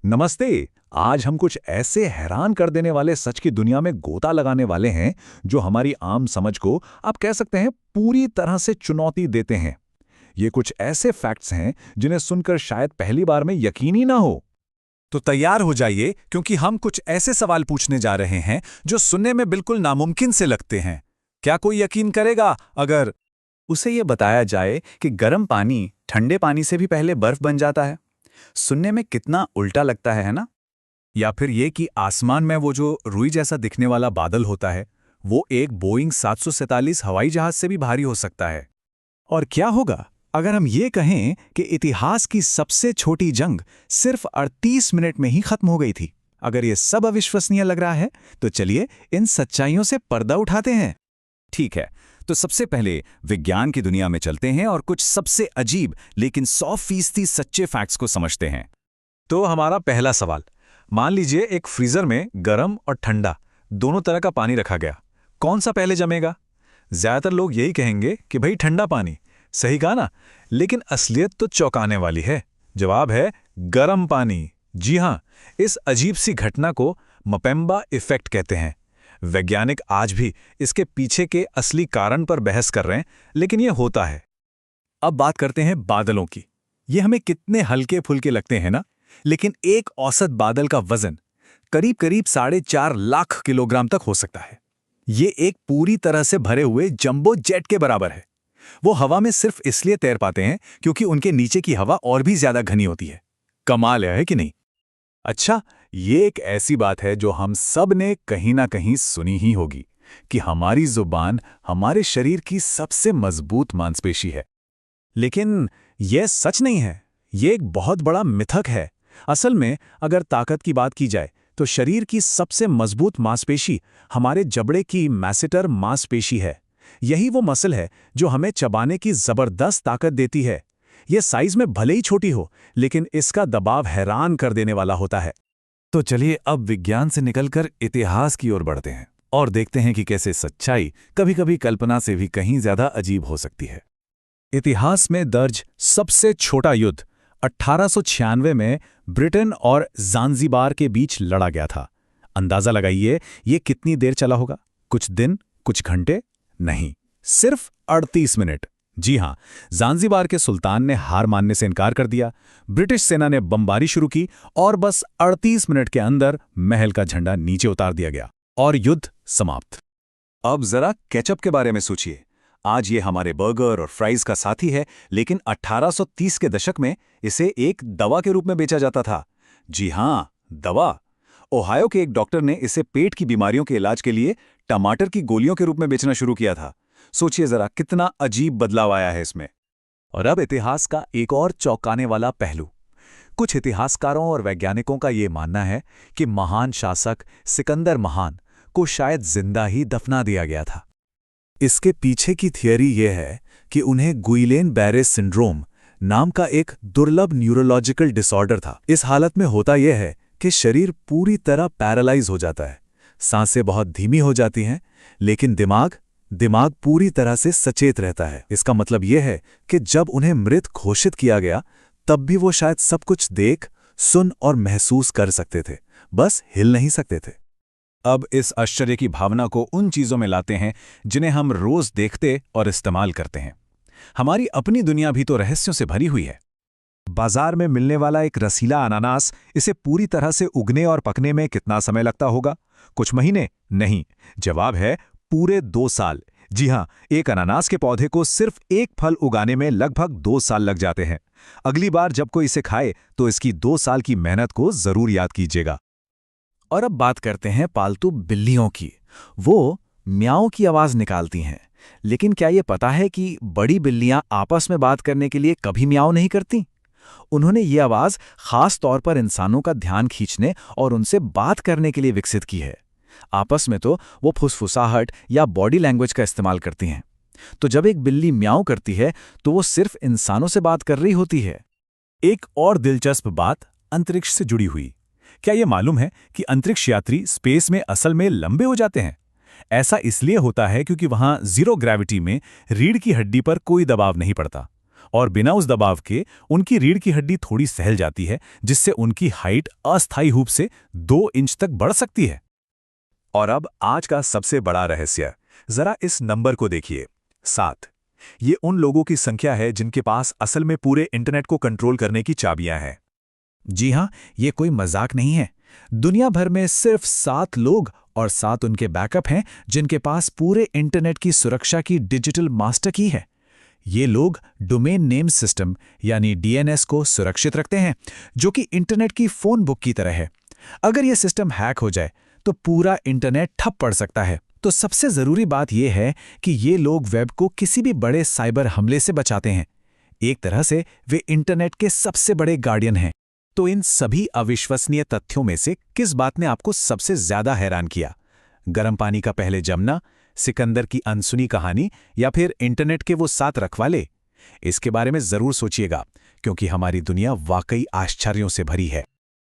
नमस्ते। आज हम कुछ ऐसे हैरान कर देने वाले सच की दुनिया में गोता लगाने वाले हैं जो हमारी आम समझ को आप कह सकते हैं पूरी तरह से चुनौती देते हैं। ये कुछ ऐसे फैक्ट्स हैं जिन्हें सुनकर शायद पहली बार में यकीन ही ना हो। तो तैयार हो जाइए क्योंकि हम कुछ ऐसे सवाल पूछने जा रहे हैं जो सुनने में बिल्कुल नामुमकिन से लगते हैं। क्या कोई यकीन करेगा अगर उसे ये बताया जाए कि गर्म पानी ठंडे पानी से भी पहले बर्फ बन जाता है? सुनने में कितना उल्टा लगता है ना? या फिर ये कि आसमान में वो जो रुई जैसा दिखने वाला बादल होता है वो एक बोइंग 747 हवाई जहाज से भी भारी हो सकता है। और क्या होगा अगर हम ये कहें कि इतिहास की सबसे छोटी जंग सिर्फ 38 मिनट में ही खत्म हो गई थी? अगर ये सब अविश्वसनीय लग रहा है तो चलिए इन सच्चाइयों से पर्दा उठाते हैं। ठीक है, तो सबसे पहले विज्ञान की दुनिया में चलते हैं और कुछ सबसे अजीब लेकिन 100% सच्चे फैक्ट्स को समझते हैं। तो हमारा पहला सवाल, मान लीजिए एक फ्रीजर में गर्म और ठंडा दोनों तरह का पानी रखा गया, कौन सा पहले जमेगा? ज्यादातर लोग यही कहेंगे कि भाई ठंडा पानी। सही कहा ना? लेकिन असलियत तो चौंकाने वाली है। जवाब है गर्म पानी। जी हां, इस अजीब सी घटना को मपेम्बा इफेक्ट कहते हैं। वैज्ञानिक आज भी इसके पीछे के असली कारण पर बहस कर रहे हैं, लेकिन यह होता है। अब बात करते हैं बादलों की। ये हमें कितने हल्के फुल्के लगते हैं ना, लेकिन एक औसत बादल का वजन करीब करीब 4.5 लाख किलोग्राम तक हो सकता है। ये एक पूरी तरह से भरे हुए जंबो जेट के बराबर है। वो हवा में सिर्फ इसलिए तैर पाते हैं क्योंकि उनके नीचे की हवा और भी ज्यादा घनी होती है। कमाल है कि नहीं? अच्छा, ये एक ऐसी बात है जो हम सब ने कहीं ना कहीं सुनी ही होगी कि हमारी जुबान हमारे शरीर की सबसे मजबूत मांसपेशी है। लेकिन यह सच नहीं है। यह एक बहुत बड़ा मिथक है। असल में अगर ताकत की बात की जाए तो शरीर की सबसे मजबूत मांसपेशी हमारे जबड़े की मैसेटर मांसपेशी है। यही वो मसल है जो हमें चबाने की जबरदस्त ताकत देती है। यह साइज में भले ही छोटी हो, लेकिन इसका दबाव हैरान कर देने वाला होता है। तो चलिए अब विज्ञान से निकलकर इतिहास की ओर बढ़ते हैं और देखते हैं कि कैसे सच्चाई कभी-कभी कल्पना से भी कहीं ज्यादा अजीब हो सकती है। इतिहास में दर्ज सबसे छोटा युद्ध 1896 में ब्रिटेन और ज़ांज़ीबार के बीच लड़ा गया था। अंदाजा लगाइए ये कितनी देर चला होगा? कुछ दिन, कुछ घंटे? नहीं, सिर्फ 38 मिनट। जी हां, ज़ांज़ीबार के सुल्तान ने हार मानने से इनकार कर दिया। ब्रिटिश सेना ने बमबारी शुरू की और बस 38 मिनट के अंदर महल का झंडा नीचे उतार दिया गया और युद्ध समाप्त। अब जरा केचप के बारे में सोचिए। आज ये हमारे बर्गर और फ्राइज का साथी है, लेकिन 1830 के दशक में इसे एक दवा के रूप में बेचा जाता था। जी हां, दवा। ओहायो के एक डॉक्टर ने इसे पेट की बीमारियों के इलाज के लिए टमाटर की गोलियों के रूप में बेचना शुरू किया था। सोचिए जरा कितना अजीब बदलाव आया है इसमें। और अब इतिहास का एक और चौंकाने वाला पहलू। कुछ इतिहासकारों और वैज्ञानिकों का ये मानना है कि महान शासक सिकंदर महान को शायद जिंदा ही दफना दिया गया था। इसके पीछे की थियरी यह है कि उन्हें गुइलेन बैरे सिंड्रोम नाम का एक दुर्लभ न्यूरोलॉजिकल डिसऑर्डर था। इस हालत में होता यह है कि शरीर पूरी तरह पैरालाइज हो जाता है, सांसें बहुत धीमी हो जाती हैं, लेकिन दिमाग पूरी तरह से सचेत रहता है। इसका मतलब यह है कि जब उन्हें मृत घोषित किया गया तब भी वो शायद सब कुछ देख, सुन और महसूस कर सकते थे, बस हिल नहीं सकते थे। अब इस आश्चर्य की भावना को उन चीजों में लाते हैं जिन्हें हम रोज देखते और इस्तेमाल करते हैं। हमारी अपनी दुनिया भी तो रहस्यों से भरी हुई है। बाजार में मिलने वाला एक रसीला अनानास, इसे पूरी तरह से उगने और पकने में कितना समय लगता होगा? कुछ महीने? नहीं, जवाब है पूरे 2 साल। जी हां, एक अनानास के पौधे को सिर्फ एक फल उगाने में लगभग 2 साल लग जाते हैं। अगली बार जब कोई इसे खाए तो इसकी 2 साल की मेहनत को जरूर याद कीजिएगा। और अब बात करते हैं पालतू बिल्लियों की। वो म्याऊं की आवाज निकालती हैं, लेकिन क्या ये पता है कि बड़ी बिल्लियां आपस में बात करने के लिए कभी म्याऊं नहीं करती? उन्होंने ये आवाज खास तौर पर इंसानों का ध्यान खींचने और उनसे बात करने के लिए विकसित की है। आपस में तो वो फुसफुसाहट या बॉडी लैंग्वेज का इस्तेमाल करती हैं। तो जब एक बिल्ली म्याऊं करती है तो वो सिर्फ इंसानों से बात कर रही होती है। एक और दिलचस्प बात अंतरिक्ष से जुड़ी हुई। क्या ये मालूम है कि अंतरिक्ष यात्री स्पेस में असल में लंबे हो जाते हैं? ऐसा इसलिए होता है क्योंकि वहां जीरो ग्रेविटी में रीढ़ की हड्डी पर कोई दबाव नहीं पड़ता और बिना उस दबाव के उनकी रीढ़ की हड्डी थोड़ी सहल जाती है, जिससे उनकी हाइट अस्थायी रूप से 2 इंच तक बढ़ सकती है। और अब आज का सबसे बड़ा रहस्य, जरा इस नंबर को देखिए, 7। ये उन लोगों की संख्या है जिनके पास असल में पूरे इंटरनेट को कंट्रोल करने की चाबियां हैं। जी हां, ये कोई मजाक नहीं है। दुनिया भर में सिर्फ 7 लोग और 7 उनके बैकअप हैं जिनके पास पूरे इंटरनेट की सुरक्षा की डिजिटल मास्टर की है। ये लोग डोमेन नेम सिस्टम यानी डीएनएस को सुरक्षित रखते हैं, जो कि इंटरनेट की फोन बुक की तरह है। अगर यह सिस्टम हैक हो जाए तो पूरा इंटरनेट ठप पड़ सकता है। तो सबसे जरूरी बात यह है कि ये लोग वेब को किसी भी बड़े साइबर हमले से बचाते हैं। एक तरह से वे इंटरनेट के सबसे बड़े गार्डियन हैं। तो इन सभी अविश्वसनीय तथ्यों में से किस बात ने आपको सबसे ज्यादा हैरान किया? गर्म पानी का पहले जमना, सिकंदर की अनसुनी कहानी, या फिर इंटरनेट के वो 7 रखवाले? इसके बारे में जरूर सोचिएगा, क्योंकि हमारी दुनिया वाकई आश्चर्यों से भरी है।